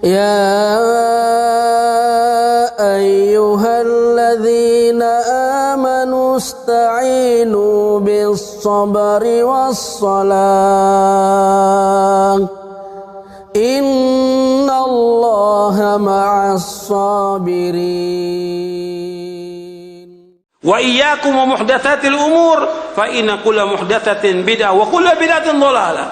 يا أيها الذين آمنوا استعينوا بالصبر والصلاة إن الله مع الصابرين. وإياكم ومحدثات الأمور فإن كل محدثة بدعة وكل بدعة ضلالة.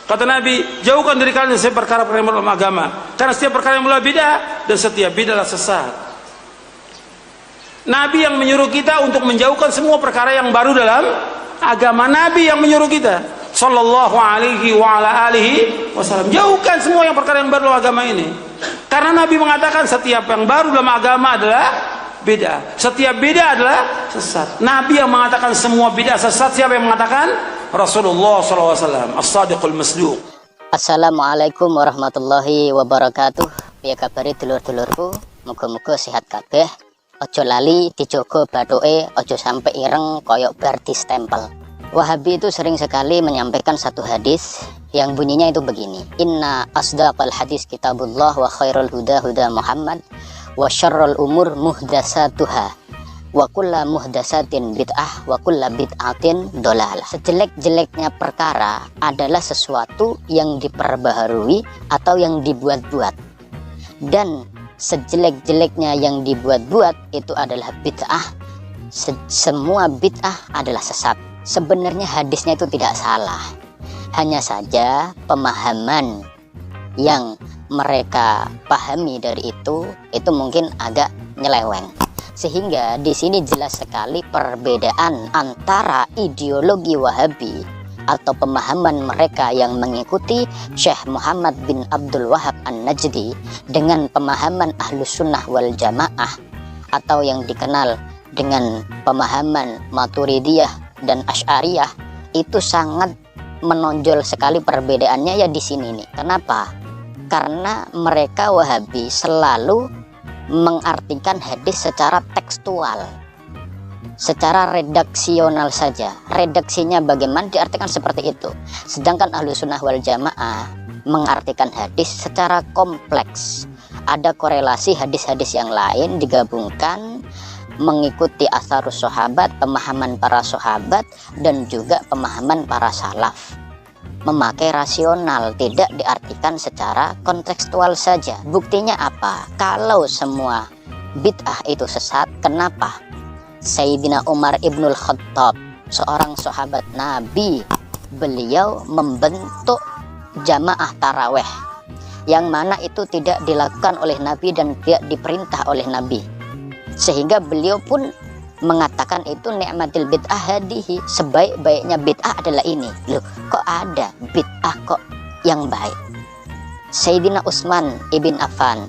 Kata Nabi, jauhkan dari kalian setiap perkara-perkara yang dalam agama, karena setiap perkara yang mulai bid'ah dan setiap bid'ah adalah sesat. Nabi yang menyuruh kita untuk menjauhkan semua perkara yang baru dalam agama. Nabi yang menyuruh kita, sallallahu alaihi wa ala alihi wasallam, jauhkan semua yang perkara yang baru dalam agama ini. Karena Nabi mengatakan setiap yang baru dalam agama adalah bid'ah. Setiap bid'ah adalah sesat. Nabi yang mengatakan semua bid'ah sesat. Siapa yang mengatakan? Rasulullah SAW, as-sadiqul masduq. Assalamualaikum warahmatullahi wabarakatuh. Piye kabare dulur-dulurku? Muga-muga sehat kabeh. Ojo lali dijogo bathuke, ojo sampai ireng koyok bar distempel. Wahabi itu sering sekali menyampaikan satu hadis yang bunyinya itu begini: Inna asdaqal hadis kitabullah wa khairul huda huda Muhammad wa syarrul umur muhdasatuha wa kulla muhdasatin bid'ah wa kulla bid'atin dolalah. Sejelek-jeleknya perkara adalah sesuatu yang diperbaharui atau yang dibuat-buat, dan sejelek-jeleknya yang dibuat-buat itu adalah bid'ah. Semua bid'ah adalah sesat. Sebenarnya hadisnya itu tidak salah, hanya saja pemahaman yang mereka pahami dari itu mungkin agak nyeleweng. Sehingga di sini jelas sekali perbedaan antara ideologi Wahabi atau pemahaman mereka yang mengikuti Syekh Muhammad bin Abdul Wahab An-Najdi dengan pemahaman Ahlus Sunnah wal Jamaah atau yang dikenal dengan pemahaman Maturidiyah dan Asy'ariyah. Itu sangat menonjol sekali perbedaannya ya di sini nih. Kenapa? Karena mereka Wahabi selalu mengartikan hadis secara tekstual, secara redaksional saja. Redaksinya bagaimana diartikan seperti itu. Sedangkan Ahlus Sunnah wal Jamaah mengartikan hadis secara kompleks. Ada korelasi hadis-hadis yang lain digabungkan, mengikuti asarus sahabat, pemahaman para sahabat, dan juga pemahaman para salaf. Memakai rasional, tidak diartikan secara kontekstual saja. Buktinya apa? Kalau semua bid'ah itu sesat, kenapa Sayyidina Umar ibnul Khattab, seorang sahabat Nabi, beliau membentuk jamaah taraweh, yang mana itu tidak dilakukan oleh Nabi dan tidak diperintah oleh Nabi, sehingga beliau pun mengatakan itu ni'matil bid'ah hadihi, sebaik-baiknya bid'ah adalah ini. Loh, kok ada bid'ah kok yang baik? Sayyidina Utsman ibn Affan,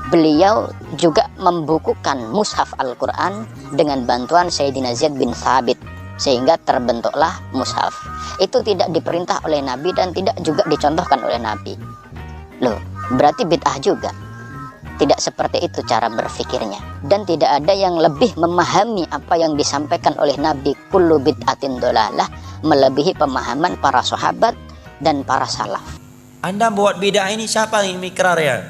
beliau juga membukukan mushaf Al-Quran dengan bantuan Sayyidina Zaid bin Thabit, sehingga terbentuklah mushaf. Itu tidak diperintah oleh Nabi dan tidak juga dicontohkan oleh Nabi. Loh, berarti bid'ah juga. Tidak seperti itu cara berfikirnya, dan tidak ada yang lebih memahami apa yang disampaikan oleh Nabi, kullu bid'atin dolalah, melebihi pemahaman para sahabat dan para salaf. Anda buat bid'ah ini siapa yang mengikrarnya?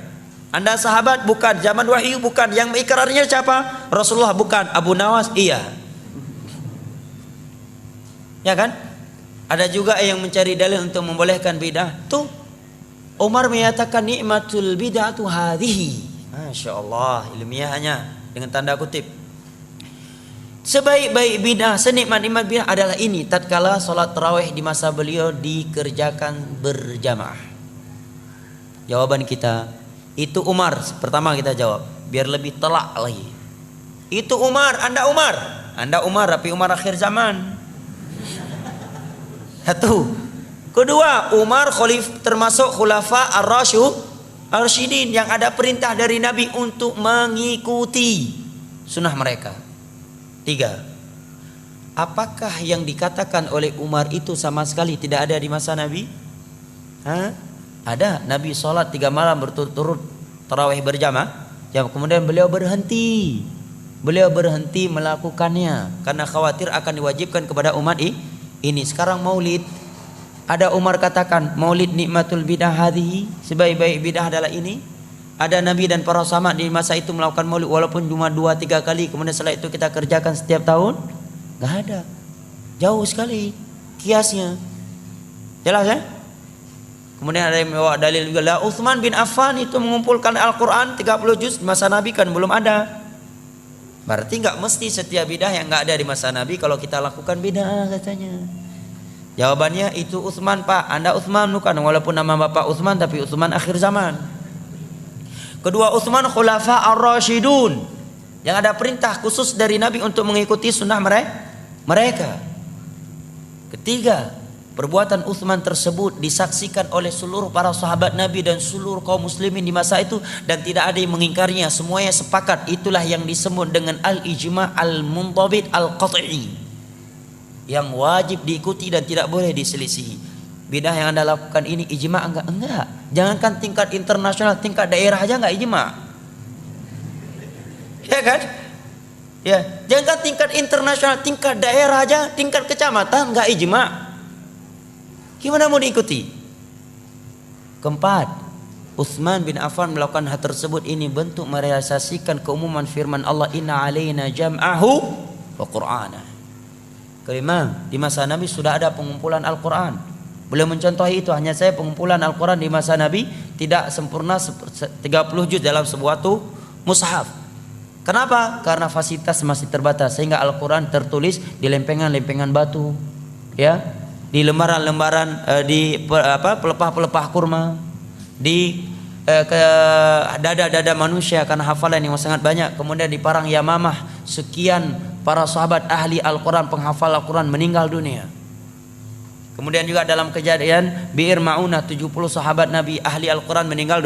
Anda sahabat bukan, zaman wahyu bukan, yang mengikrarnya siapa? Rasulullah bukan, Abu Nawas iya. Ya kan? Ada juga yang mencari dalil untuk membolehkan bid'ah. Tuh Umar menyatakan nikmatul bid'atu hadhihi. Masya Allah, ilmiahnya dengan tanda kutip. Sebaik-baik bid'ah, senikmat-nikmat bid'ah adalah ini, tatkala sholat tarawih di masa beliau dikerjakan berjamaah. Jawaban kita, itu Umar. Pertama kita jawab, biar lebih telak lagi. Itu Umar, Anda Umar. Anda Umar, tapi Umar akhir zaman. Satu. Kedua, Umar termasuk khulafa ar-rasyidin yang ada perintah dari Nabi untuk mengikuti sunnah mereka. Tiga, apakah yang dikatakan oleh Umar itu sama sekali tidak ada di masa Nabi? Ada. Nabi sholat 3 malam berturut-turut tarawih berjamaah, kemudian beliau berhenti melakukannya karena khawatir akan diwajibkan kepada umat ini. Sekarang maulid, ada Umar katakan maulid nikmatul bidah hadhihi, sebaik-baik bidah adalah ini. ada Nabi dan para sahabat di masa itu melakukan maulid walaupun cuma 2-3 kali, kemudian setelah itu kita kerjakan setiap tahun? Nggak ada. Jauh sekali kiasnya. Jelas ya? Kemudian ada yang membawa dalil juga lah, Utsman bin Affan itu mengumpulkan Al-Quran 30 juz di masa Nabi kan belum ada. Berarti nggak mesti setiap bidah yang nggak ada di masa Nabi kalau kita lakukan bidah katanya. Jawabannya itu Utsman Pak, Anda Utsman bukan, walaupun nama bapak Utsman tapi Utsman akhir zaman. Kedua, Utsman khulafa ar-rasyidun, yang ada perintah khusus dari Nabi untuk mengikuti sunnah mereka. Ketiga, perbuatan Utsman tersebut disaksikan oleh seluruh para sahabat Nabi dan seluruh kaum muslimin di masa itu dan tidak ada yang mengingkarinya, semuanya sepakat. Itulah yang disebut dengan al-ijma' al-muntabit al-qat'i, yang wajib diikuti dan tidak boleh diselisihi. Bidah yang Anda lakukan ini ijma' enggak. Jangankan tingkat internasional, tingkat daerah aja enggak ijma'. Ya kan? Ya, jangankan tingkat internasional, tingkat daerah aja, tingkat kecamatan enggak ijma'. Gimana mau diikuti? Keempat, Utsman bin Affan melakukan hal tersebut ini bentuk merealisasikan keumuman firman Allah, inna alaina jam'ahu wa qur'ana. Kelima, di masa Nabi sudah ada pengumpulan Al-Quran. Beliau mencontohi itu, hanya saya pengumpulan Al-Quran di masa Nabi tidak sempurna 30 juz dalam sebuah mushaf. Kenapa? Karena fasilitas masih terbatas sehingga Al-Quran tertulis di lempengan-lempengan batu, ya, di lembaran-lembaran, di pelepah-pelepah kurma, di dada-dada manusia karena hafalan yang sangat banyak. Kemudian di Parang Yamamah sekian para sahabat ahli Al-Quran, penghafal Al-Quran meninggal dunia. Kemudian juga dalam kejadian Bi'ir Ma'unah 70 sahabat Nabi ahli Al-Quran meninggal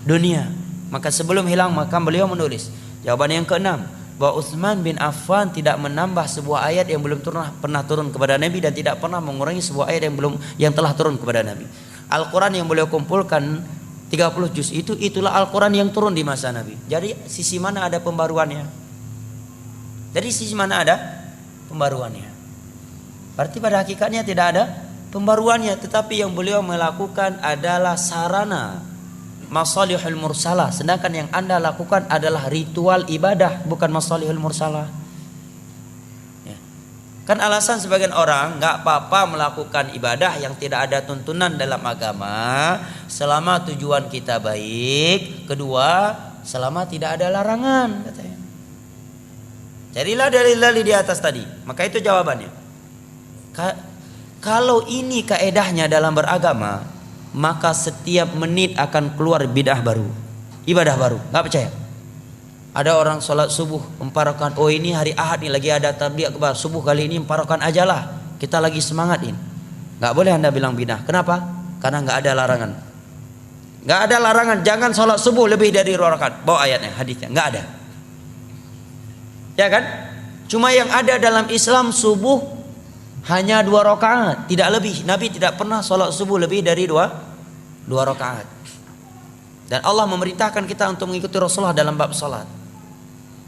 dunia. Maka sebelum hilang maka beliau menulis. Jawaban yang keenam, bahwa Utsman bin Affan tidak menambah sebuah ayat yang belum pernah turun kepada Nabi dan tidak pernah mengurangi sebuah ayat yang telah turun kepada Nabi. Al-Quran yang beliau kumpulkan 30 juz itulah Al-Quran yang turun di masa Nabi. Jadi sisi mana ada pembaruannya? Dari sisi mana ada pembaruannya? Berarti pada hakikatnya tidak ada pembaruannya, tetapi yang beliau melakukan adalah sarana masalihul mursalah, sedangkan yang Anda lakukan adalah ritual ibadah, bukan masalihul mursalah. Ya. Kan alasan sebagian orang nggak apa-apa melakukan ibadah yang tidak ada tuntunan dalam agama selama tujuan kita baik, kedua selama tidak ada larangan katanya. Jadilah dalil-dalil di atas tadi. Maka itu jawabannya. Kalau ini kaedahnya dalam beragama, maka setiap menit akan keluar bidah baru, ibadah baru. Nggak percaya? Ada orang sholat subuh 4 rakaat. Oh ini hari Ahad nih lagi ada tabligh akbar, subuh kali ini 4 rakaat aja lah, kita lagi semangatin. Nggak boleh Anda bilang bidah. Kenapa? Karena nggak ada larangan. Nggak ada larangan. Jangan sholat subuh lebih dari 2 rakaat. Bawa ayatnya, hadisnya. Nggak ada. Ya kan? Cuma yang ada dalam Islam subuh hanya 2 rakaat, tidak lebih. Nabi tidak pernah sholat subuh lebih dari 2 rakaat. Dan Allah memerintahkan kita untuk mengikuti Rasulullah dalam bab sholat.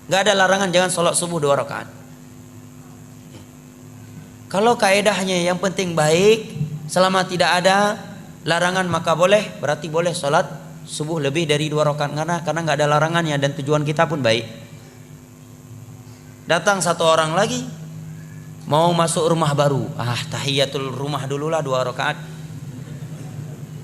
Gak ada larangan jangan sholat subuh 2 rakaat. Kalau kaedahnya yang penting baik, selama tidak ada larangan maka boleh. Berarti boleh sholat subuh lebih dari 2 rakaat karena gak ada larangannya dan tujuan kita pun baik. Datang satu orang lagi mau masuk rumah baru, tahiyatul rumah dululah 2 rakaat.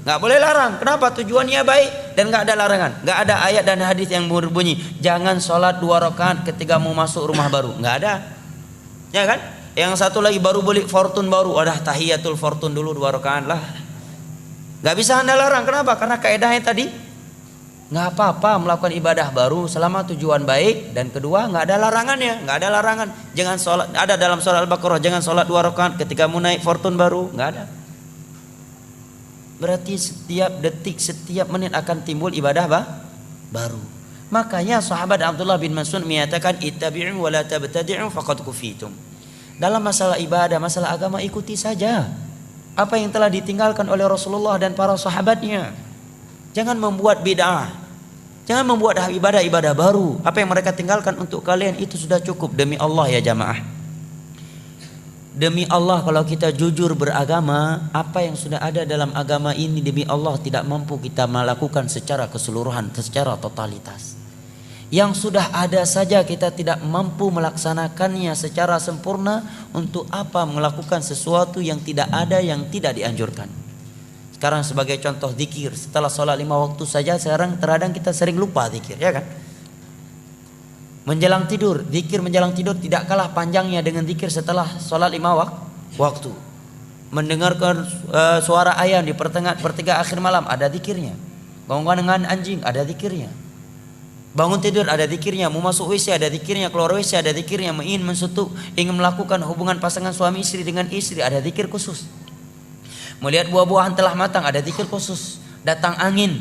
Nggak boleh larang. Kenapa? Tujuannya baik dan nggak ada larangan. Nggak ada ayat dan hadis yang berbunyi jangan sholat 2 rakaat ketika mau masuk rumah baru. Nggak ada. Ya kan? Yang satu lagi baru beli fortune baru, tahiyatul fortune dulu 2 rakaat lah. Nggak bisa Anda larang. Kenapa? Karena kaedahnya tadi nggak apa-apa melakukan ibadah baru selama tujuan baik dan kedua nggak ada larangannya. Nggak ada larangan. Jangan sholat. Ada dalam surah Al-Baqarah jangan sholat 2 rakaat ketika mau naik fortune baru. Nggak ada. Berarti setiap detik, setiap menit akan timbul ibadah baru. Makanya sahabat Abdullah bin Mas'ud menyatakan ittabi'u wa la tabtadi'u faqad kufitum. Dalam masalah ibadah, masalah agama ikuti saja apa yang telah ditinggalkan oleh Rasulullah dan para sahabatnya. Jangan membuat bid'ah. Jangan membuat ibadah-ibadah baru. Apa yang mereka tinggalkan untuk kalian itu sudah cukup demi Allah ya jamaah. Demi Allah, kalau kita jujur beragama, apa yang sudah ada dalam agama ini demi Allah tidak mampu kita melakukan secara keseluruhan, secara totalitas. Yang sudah ada saja kita tidak mampu melaksanakannya secara sempurna, untuk apa melakukan sesuatu yang tidak ada, yang tidak dianjurkan. Sekarang sebagai contoh zikir, setelah sholat 5 waktu saja sekarang terkadang kita sering lupa zikir, ya kan? Menjelang tidur, zikir menjelang tidur tidak kalah panjangnya dengan zikir setelah sholat 5 waktu. Mendengarkan suara ayam di pertiga akhir malam, ada zikirnya. Bangun dengan anjing, ada zikirnya. Bangun tidur, ada zikirnya. Mau masuk WC, ada zikirnya. Keluar WC, ada zikirnya. Ingin mensutuk, ingin melakukan hubungan pasangan suami istri dengan istri, ada zikir khusus. Melihat buah-buahan telah matang, ada zikir khusus. Datang angin,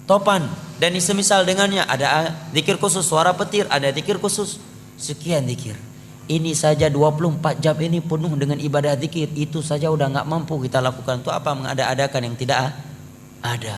topan, dan semisal dengannya, ada zikir khusus. Suara petir, ada zikir khusus. Sekian zikir. Ini saja 24 jam ini penuh dengan ibadah zikir. Itu saja udah gak mampu kita lakukan. Itu apa mengada-adakan yang tidak ada.